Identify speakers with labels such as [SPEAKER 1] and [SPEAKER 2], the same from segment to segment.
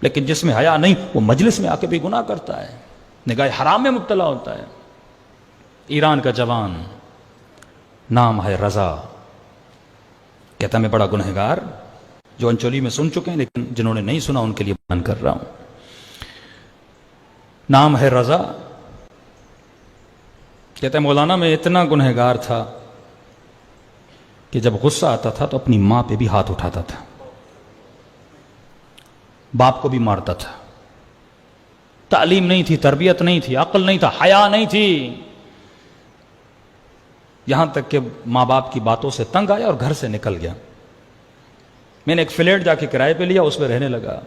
[SPEAKER 1] لیکن جس میں حیا نہیں وہ مجلس میں آ کے بھی گناہ کرتا ہے، نگاہ حرام میں مبتلا ہوتا ہے۔ ایران کا جوان نام ہے رضا، کہتا میں بڑا گنہگار، جو انچولی میں سن چکے ہیں لیکن جنہوں نے نہیں سنا ان کے لیے بیان کر رہا ہوں۔ نام ہے رضا، کہتا ہے مولانا میں اتنا گنہگار تھا کہ جب غصہ آتا تھا تو اپنی ماں پہ بھی ہاتھ اٹھاتا تھا، باپ کو بھی مارتا تھا۔ تعلیم نہیں تھی، تربیت نہیں تھی، عقل نہیں تھا، حیا نہیں تھی، یہاں تک کہ ماں باپ کی باتوں سے تنگ آیا اور گھر سے نکل گیا۔ میں نے ایک فلیٹ جا کے کرائے پہ لیا، اس میں رہنے لگا۔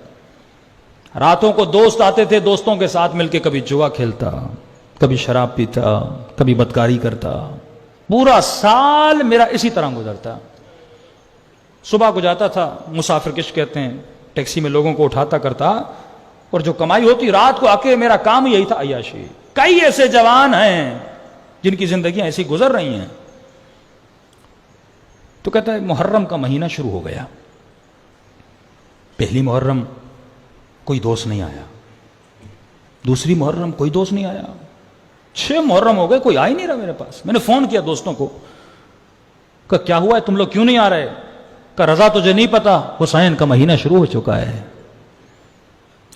[SPEAKER 1] راتوں کو دوست آتے تھے، دوستوں کے ساتھ مل کے کبھی جوا کھیلتا، کبھی شراب پیتا، کبھی بدکاری کرتا۔ پورا سال میرا اسی طرح گزرتا۔ صبح کو جاتا تھا، مسافر کش کہتے ہیں، ٹیکسی میں لوگوں کو اٹھاتا کرتا، اور جو کمائی ہوتی رات کو آ کے میرا کام یہی تھا، عیاشی۔ کئی ایسے جوان ہیں جن کی زندگیاں ایسی گزر رہی ہیں۔ تو کہتا ہے محرم کا مہینہ شروع ہو گیا، پہلی محرم کوئی دوست نہیں آیا، دوسری محرم کوئی دوست نہیں آیا، 6 محرم ہو گئے کوئی آ ہی نہیں رہا میرے پاس۔ میں نے فون کیا دوستوں کو، کہ کیا ہوا ہے تم لوگ کیوں نہیں آ رہے؟ کہ رضا تجھے نہیں پتا حسین کا مہینہ شروع ہو چکا ہے۔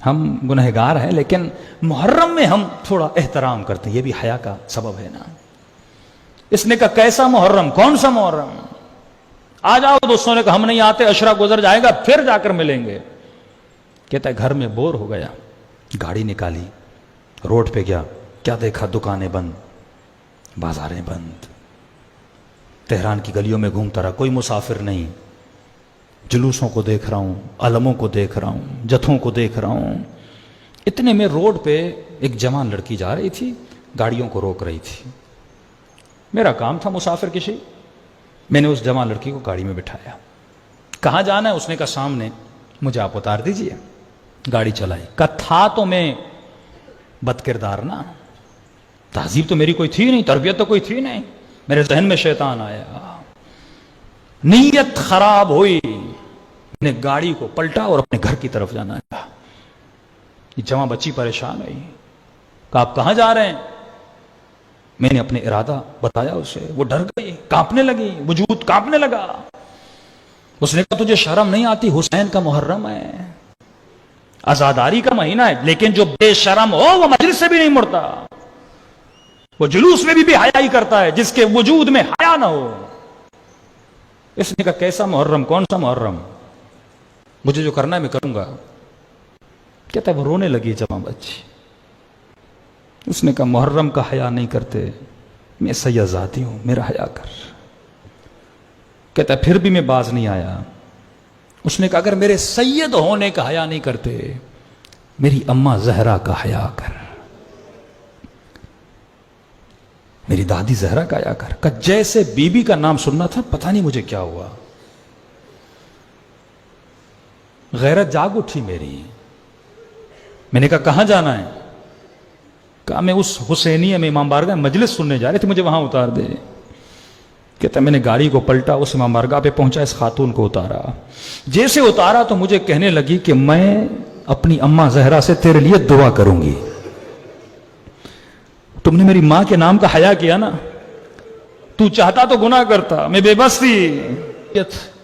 [SPEAKER 1] ہم گنہگار ہیں لیکن محرم میں ہم تھوڑا احترام کرتے ہیں، یہ بھی حیا کا سبب ہے نا۔ اس نے کہا کیسا محرم، کون سا محرم؟ آ جاؤ۔ دوستوں نے کہا ہم نہیں آتے، عشرہ گزر جائے گا پھر جا کر ملیں گے۔ کہتا ہے گھر میں بور ہو گیا، گاڑی نکالی، روڈ پہ گیا، کیا دیکھا؟ دکانیں بند، بازاریں بند، تہران کی گلیوں میں گھومتا رہا، کوئی مسافر نہیں، جلوسوں کو دیکھ رہا ہوں، علموں کو دیکھ رہا ہوں، جتھوں کو دیکھ رہا ہوں۔ اتنے میں روڈ پہ ایک جوان لڑکی جا رہی تھی، گاڑیوں کو روک رہی تھی۔ میرا کام تھا مسافر کشی، میں نے اس جوان لڑکی کو گاڑی میں بٹھایا۔ کہاں جانا ہے؟ اس نے کہا سامنے، مجھے آپ اتار دیجئے۔ گاڑی چلائی۔ کہا تھا تو میں بد کردار نا، تہذیب تو میری کوئی تھی نہیں، تربیت تو کوئی تھی نہیں، میرے ذہن میں شیطان آیا، نیت خراب ہوئی، میں نے گاڑی کو پلٹا اور اپنے گھر کی طرف جانا چاہا۔ یہ جوان بچی پریشان ہوئی، کہا آپ کہاں جا رہے ہیں؟ میں نے اپنے ارادہ بتایا اسے، وہ ڈر گئی، کانپنے لگی، وجود کانپنے لگا۔ اس نے کہا تجھے شرم نہیں آتی؟ حسین کا محرم ہے، عزاداری کا مہینہ ہے، لیکن جو بے شرم ہو وہ مجلس سے بھی نہیں مڑتا، وہ جلوس میں بھی حیا ہی کرتا ہے، جس کے وجود میں حیا نہ ہو۔ اس نے کہا کیسا محرم، کون سا محرم؟ مجھے جو کرنا ہے میں کروں گا۔ کہتا ہے وہ رونے لگی جوان بچی۔ اس نے کہا محرم کا حیا نہیں کرتے، میں سید ذاتی ہوں، میرا حیا کر۔ کہتا ہے پھر بھی میں باز نہیں آیا۔ اس نے کہا اگر میرے سید ہونے کا حیا نہیں کرتے، میری اماں زہرا کا حیا کر، میری دادی زہرا کا حیا کر۔ کہ جیسے بی بی کا نام سننا تھا، پتہ نہیں مجھے کیا ہوا، غیرت جاگ اٹھی میری۔ میں نے کہا کہاں جانا ہے؟ کہا میں اس حسینیہ میں امام بارگاہ مجلس سننے جا رہے تھے، مجھے وہاں اتار دے۔ کہتا میں نے گاڑی کو پلٹا، اس امام بارگاہ پہ پہنچا، اس خاتون کو اتارا۔ جیسے اتارا تو مجھے کہنے لگی کہ میں اپنی اماں زہرا سے تیرے لیے دعا کروں گی۔ تم نے میری ماں کے نام کا حیا کیا نا، تو چاہتا تو گناہ کرتا، میں بے بس تھی،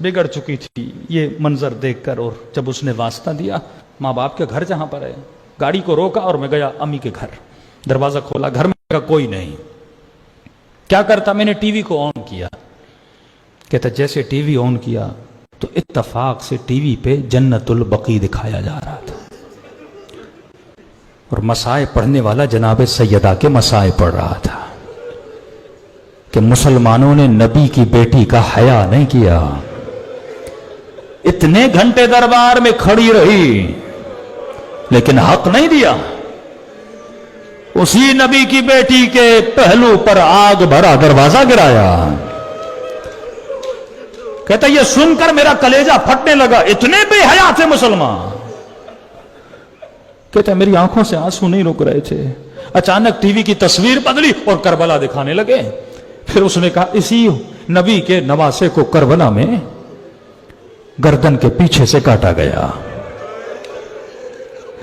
[SPEAKER 1] بگڑ چکی تھی یہ منظر دیکھ کر۔ اور جب اس نے واسطہ دیا، ماں باپ کے گھر جہاں پر ہے، گاڑی کو روکا اور میں گیا امی کے گھر، دروازہ کھولا، گھر میں کوئی نہیں۔ کیا کرتا؟ میں نے ٹی وی کو آن کیا۔ کہتا جیسے ٹی وی آن کیا تو اتفاق سے ٹی وی پہ جنت البقیع دکھایا جا رہا تھا، اور مسائے پڑھنے والا جناب سیدہ کے مسائے پڑھ رہا تھا کہ مسلمانوں نے نبی کی بیٹی کا حیا نہیں کیا، اتنے گھنٹے دربار میں کھڑی رہی لیکن حق نہیں دیا، اسی نبی کی بیٹی کے پہلو پر آگ بھرا دروازہ گرایا۔ کہتا یہ سن کر میرا کلیجہ پھٹنے لگا، اتنے بے حیا تھے مسلمان۔ کہتا میری آنکھوں سے آنسو نہیں رک رہے تھے۔ اچانک ٹی وی کی تصویر بدلی اور کربلا دکھانے لگے۔ پھر اس نے کہا اسی نبی کے نواسے کو کربلا میں گردن کے پیچھے سے کاٹا گیا۔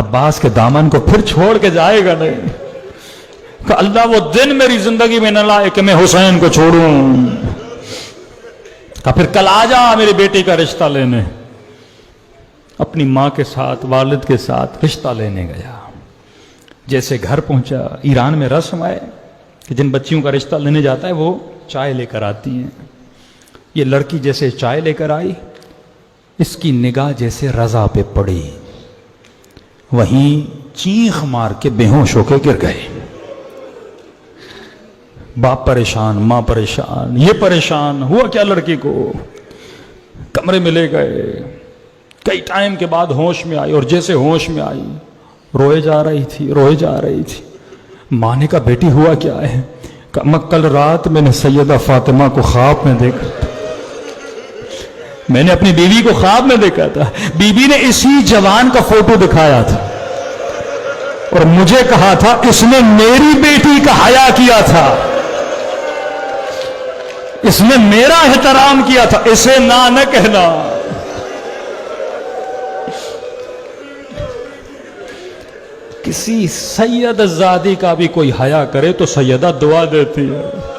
[SPEAKER 1] عباس کے دامن کو پھر چھوڑ کے جائے گا نہیں کہ اللہ وہ دن میری زندگی میں نہ لائے کہ میں حسین کو چھوڑوں. کہ پھر کل آ جا میری بیٹی کا رشتہ لینے. اپنی ماں کے ساتھ والد کے ساتھ رشتہ لینے گیا. جیسے گھر پہنچا, ایران میں رسم ہے کہ جن بچیوں کا رشتہ لینے جاتا ہے وہ چائے لے کر آتی ہیں. یہ لڑکی جیسے چائے لے کر آئی, اس کی نگاہ جیسے رضا پہ پڑی, وہیں چیخ مار کے بے ہوش ہو کے گر گئے. باپ پریشان, ماں پریشان, یہ پریشان. ہوا کیا لڑکی کو؟ کمرے میں لے گئے. کئی ٹائم کے بعد ہوش میں آئی, اور جیسے ہوش میں آئی روئے جا رہی تھی. ماں نے کہا بیٹی ہوا کیا ہے؟ کہا کل رات میں نے سیدہ فاطمہ کو خواب میں دیکھا. میں نے اپنی بیوی کو خواب میں دیکھا تھا. بیوی نے اسی جوان کا فوٹو دکھایا تھا اور مجھے کہا تھا اس نے میری بیٹی کا حیا کیا تھا, اس نے میرا احترام کیا تھا, اسے نہ کہنا. کسی سید زادی کا بھی کوئی حیا کرے تو سیدہ دعا دیتی ہے.